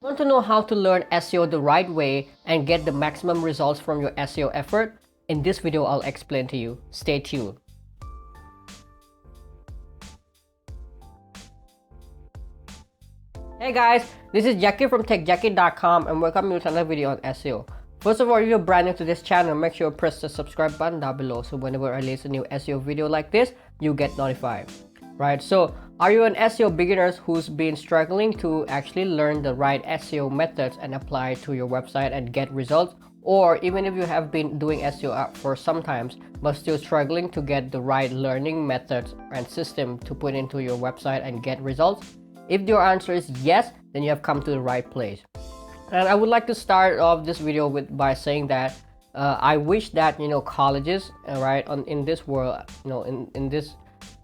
Want to know how to learn SEO the right way and get the maximum results from your SEO effort? In this video, I'll explain to you. Stay tuned. Hey guys, this is Jackie from techjackie.com and welcome you to another video on SEO. First of all, if you're brand new to this channel, make sure you press the subscribe button down below so whenever I release a new SEO video like this, you get notified. Right, so are you an SEO beginner who's been struggling to actually learn the right SEO methods and apply it to your website and get results? Or even if you have been doing SEO for some times but still struggling to get the right learning methods and system to put into your website and get results? If your answer is yes, then you have come to the right place. And I would like to start off this video by saying that I wish that colleges, right, in this world, in this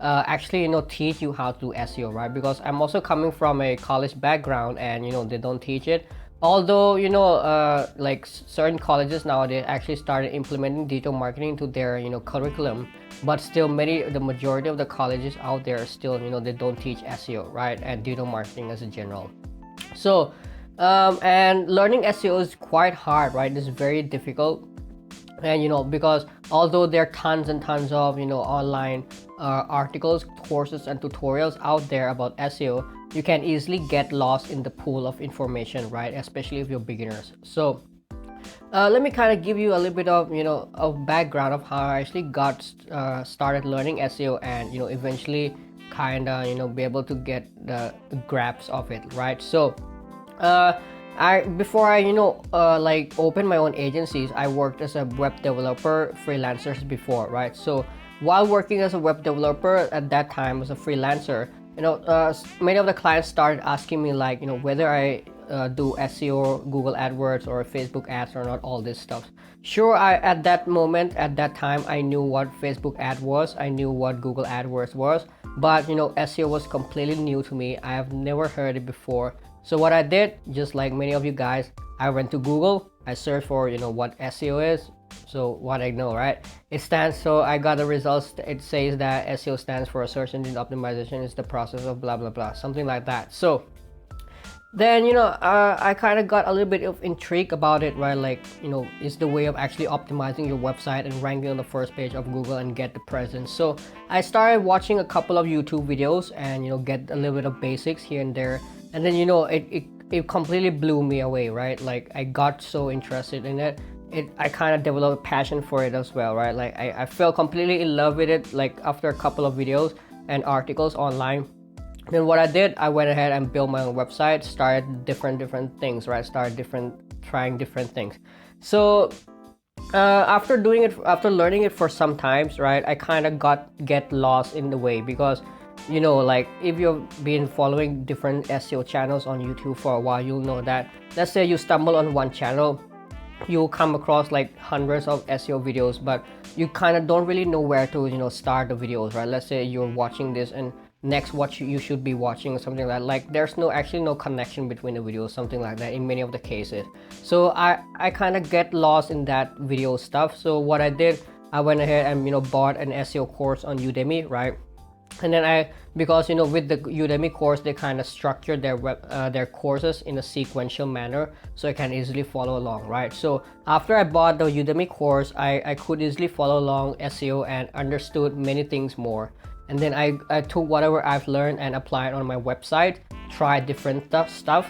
actually teach you how to do SEO, right? Because I'm also coming from a college background and they don't teach it. Although like certain colleges nowadays actually started implementing digital marketing into their curriculum, but still the majority of the colleges out there still they don't teach SEO, right, and digital marketing as a general. So and learning SEO is quite hard, right? It's very difficult. And because although there are tons and tons of online articles, courses and tutorials out there about SEO, you can easily get lost in the pool of information, right? Especially if you're beginners. So let me kind of give you a little bit of a background of how I actually got started learning SEO and eventually kind of be able to get the grasp of it, right? So before I like open my own agencies, I worked as a web developer freelancers before, right? So while working as a web developer at that time as a freelancer, many of the clients started asking me like whether I do SEO, Google AdWords or Facebook ads or not, all this stuff. Sure, at that time I knew what Facebook ad was, I knew what Google AdWords was, but SEO was completely new to me. I have never heard it before. So what I did, just like many of you guys, I went to Google, I searched for what SEO is. So what I know, right, so I got the results. It says that SEO stands for search engine optimization, is the process of blah blah blah, something like that. So then I kind of got a little bit of intrigue about it, right? Like it's the way of actually optimizing your website and ranking on the first page of Google and get the presence. So I started watching a couple of YouTube videos and get a little bit of basics here and there, and then it completely blew me away, right? Like I got so interested in it. I kind of developed a passion for it as well, right? Like I fell completely in love with it, like after a couple of videos and articles online. Then what I did, I went ahead and built my own website, started different things, right? Trying different things. So after learning it for some times, right, I kind of get lost in the way, because like if you've been following different SEO channels on YouTube for a while, you'll know that let's say you stumble on one channel, you'll come across like hundreds of SEO videos, but you kind of don't really know where to start the videos, right? Let's say you're watching this and next what you should be watching or something like there's actually no connection between the videos, something like that in many of the cases. So I kind of get lost in that video stuff. So what I did, I went ahead and bought an SEO course on Udemy, right? And then because with the Udemy course, they kind of structure their courses in a sequential manner, so I can easily follow along, right? So after I bought the Udemy course, I could easily follow along SEO and understood many things more. And then I took whatever I've learned and applied on my website, tried different stuff,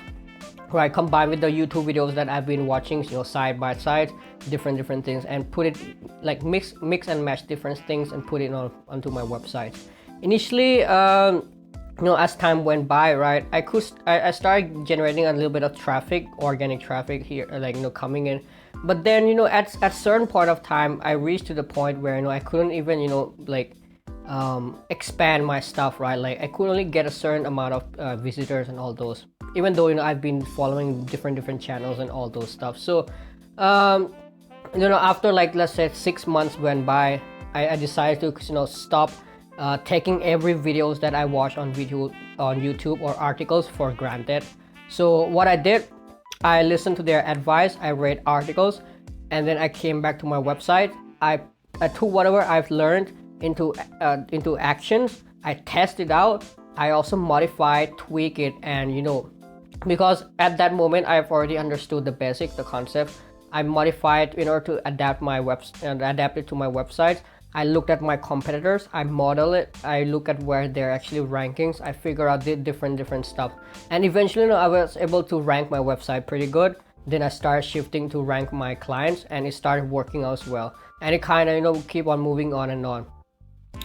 right? Combined with the YouTube videos that I've been watching, side by side, different things, and put it like mix and match different things and put it onto my website. Initially, as time went by, right, I started generating a little bit of traffic, organic traffic here, like coming in. But then at certain point of time, I reached to the point where I couldn't even like expand my stuff, right? Like I could only get a certain amount of visitors and all those, even though I've been following different channels and all those stuff. So after like let's say 6 months went by, I decided to stop taking every videos that I watch on YouTube or articles for granted. So what I did, I listened to their advice, I read articles, and then I came back to my website. I took whatever I've learned into actions. I test it out. I also modify, tweak it, and because at that moment I've already understood the basic, the concept. I modified in order to adapt my adapt it to my website. I looked at my competitors, I model it, I look at where they're actually rankings, I figure out the different stuff, and eventually, I was able to rank my website pretty good. Then I started shifting to rank my clients, and it started working out as well. And it kind of keep on moving on and on.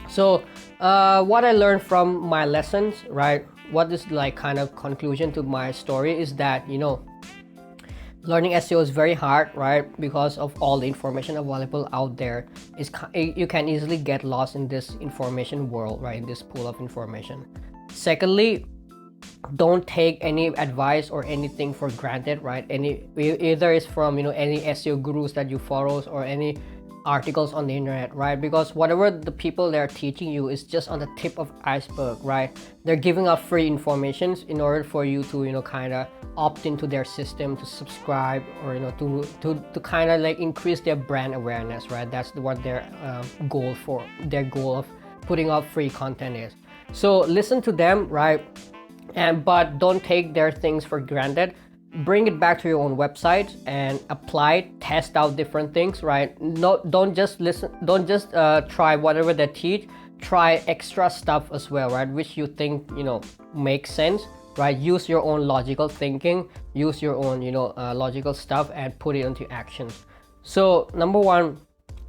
So what I learned from my lessons, right? What is like kind of conclusion to my story is that learning SEO is very hard, right? Because of all the information available out there, you can easily get lost in this information world, right? In this pool of information. Secondly, don't take any advice or anything for granted, right? Either it's from any SEO gurus that you follow or any articles on the internet, right? Because whatever the people they're teaching you is just on the tip of iceberg, right? They're giving out free information in order for you to kind of opt into their system, to subscribe, or to kind of like increase their brand awareness, right? That's what their goal of putting out free content is. So listen to them, right? But don't take their things for granted. Bring it back to your own website and apply, test out different things, right? Don't just try whatever they teach. Try extra stuff as well, right? Which you think makes sense, right? Use your own logical thinking, use your own logical stuff, and put it into action. So number one,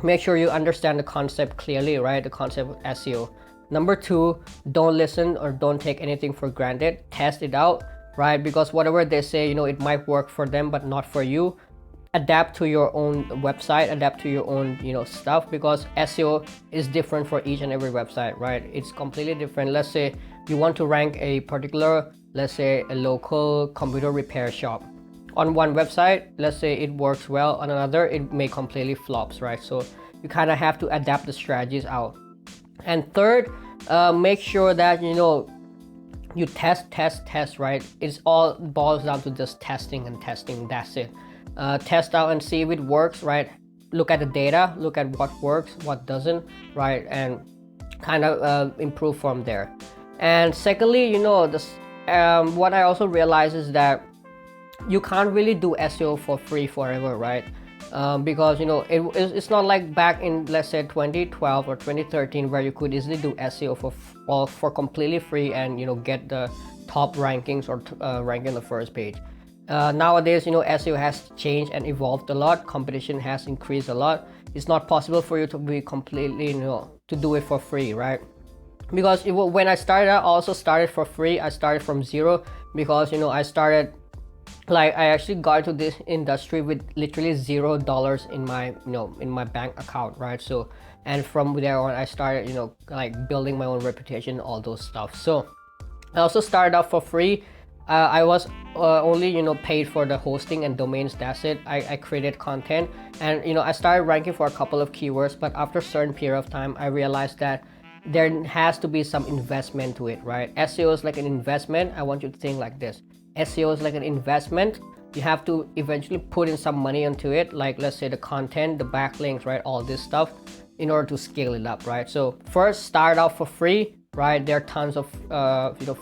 make sure you understand the concept clearly, right? The concept of SEO. Number two, don't listen or don't take anything for granted. Test it out, right? Because whatever they say, it might work for them, but not for you. Adapt to your own website, adapt to your own, stuff, because SEO is different for each and every website, right? It's completely different. Let's say you want to rank a particular, let's say a local computer repair shop. On one website, let's say it works well. On another, it may completely flops, right? So you kind of have to adapt the strategies out. And third, make sure that you test, right? It's all boils down to just testing and testing. That's it. Test out and see if it works, right? Look at the data, look at what works, what doesn't, right? And kind of improve from there. And secondly, what I also realized is that you can't really do SEO for free forever, right? Because it's not like back in, let's say, 2012 or 2013, where you could easily do SEO for completely free and get the top rankings or rank in the first page. Nowadays, SEO has changed and evolved a lot. Competition has increased a lot. It's not possible for you to be completely to do it for free, right? Because when I started, I also started for free. I started from zero, because I started, like, I actually got into this industry with literally $0 in my in my bank account, right? So, and from there on, I started like building my own reputation, all those stuff. So I also started out for free. I was only paid for the hosting and domains. That's it. I created content, and I started ranking for a couple of keywords, but after a certain period of time, I realized that there has to be some investment to it, right? SEO is like an investment. I want you to think like this. SEO is like an investment. You have to eventually put in some money into it, like let's say the content, the backlinks, right? All this stuff, in order to scale it up, right? So first, start out for free, right? There are tons of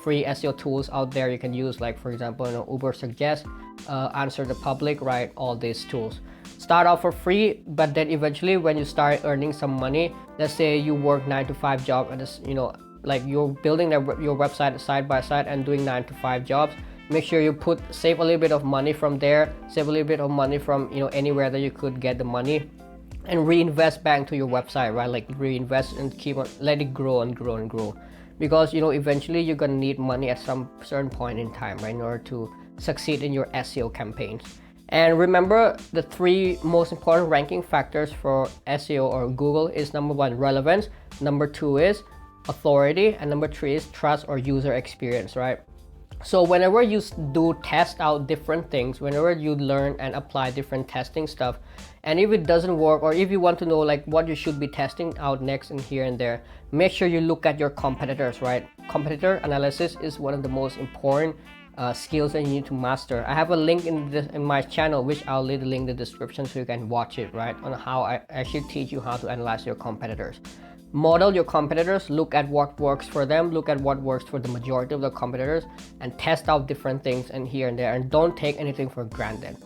free SEO tools out there you can use, like for example, Uber Suggest, Answer the Public, right? All these tools. Start out for free, but then eventually when you start earning some money, let's say you work 9-to-5 job, and like you're building your website side by side and doing 9-to-5 jobs. Make sure you save a little bit of money from there, save a little bit of money from anywhere that you could get the money, and reinvest back into your website, right? Like reinvest and keep on, let it grow and grow and grow, because eventually you're gonna need money at some certain point in time, right, in order to succeed in your SEO campaigns. And remember, the 3 most important ranking factors for SEO or Google is: number 1, relevance, number 2 is authority, and number 3 is trust or user experience, right? So whenever you do test out different things, whenever you learn and apply different testing stuff, and if it doesn't work, or if you want to know like what you should be testing out next and here and there, make sure you look at your competitors, right? Competitor analysis is one of the most important skills that you need to master. I have a link in my channel, which I'll leave the link in the description so you can watch it, right? On how I actually teach you how to analyze your competitors. model your competitors, look at what works for them, look at what works for the majority of the competitors, and test out different things and here and there, and don't take anything for granted.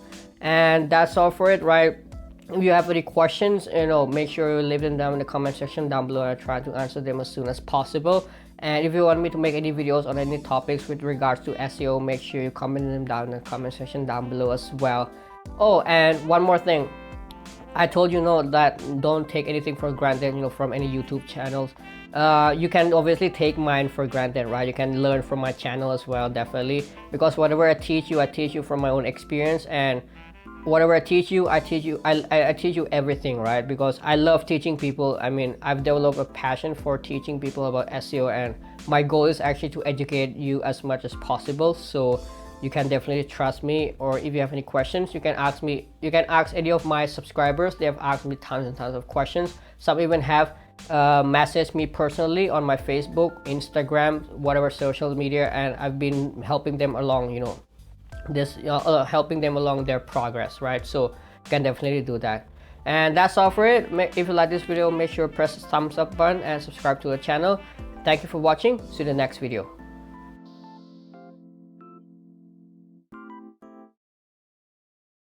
And that's all for it, right? If you have any questions, make sure you leave them down in the comment section down below. I try to answer them as soon as possible. And if you want me to make any videos on any topics with regards to SEO, make sure you comment them down in the comment section down below as well. Oh, and one more thing, I told you that don't take anything for granted, from any YouTube channels. You can obviously take mine for granted, right? You can learn from my channel as well, definitely, because whatever I teach you from my own experience, and whatever I teach you I teach you everything, right? Because I love teaching people. I mean, I've developed a passion for teaching people about SEO, and my goal is actually to educate you as much as possible. So you can definitely trust me, or if you have any questions, you can ask me. You can ask any of my subscribers. They have asked me tons and tons of questions. Some even have messaged me personally on my Facebook, Instagram, whatever social media, and I've been helping them along, helping them along their progress, right? So you can definitely do that. And that's all for it. If you like this video, make sure to press the thumbs up button and subscribe to the channel. Thank you for watching. See you in the next video.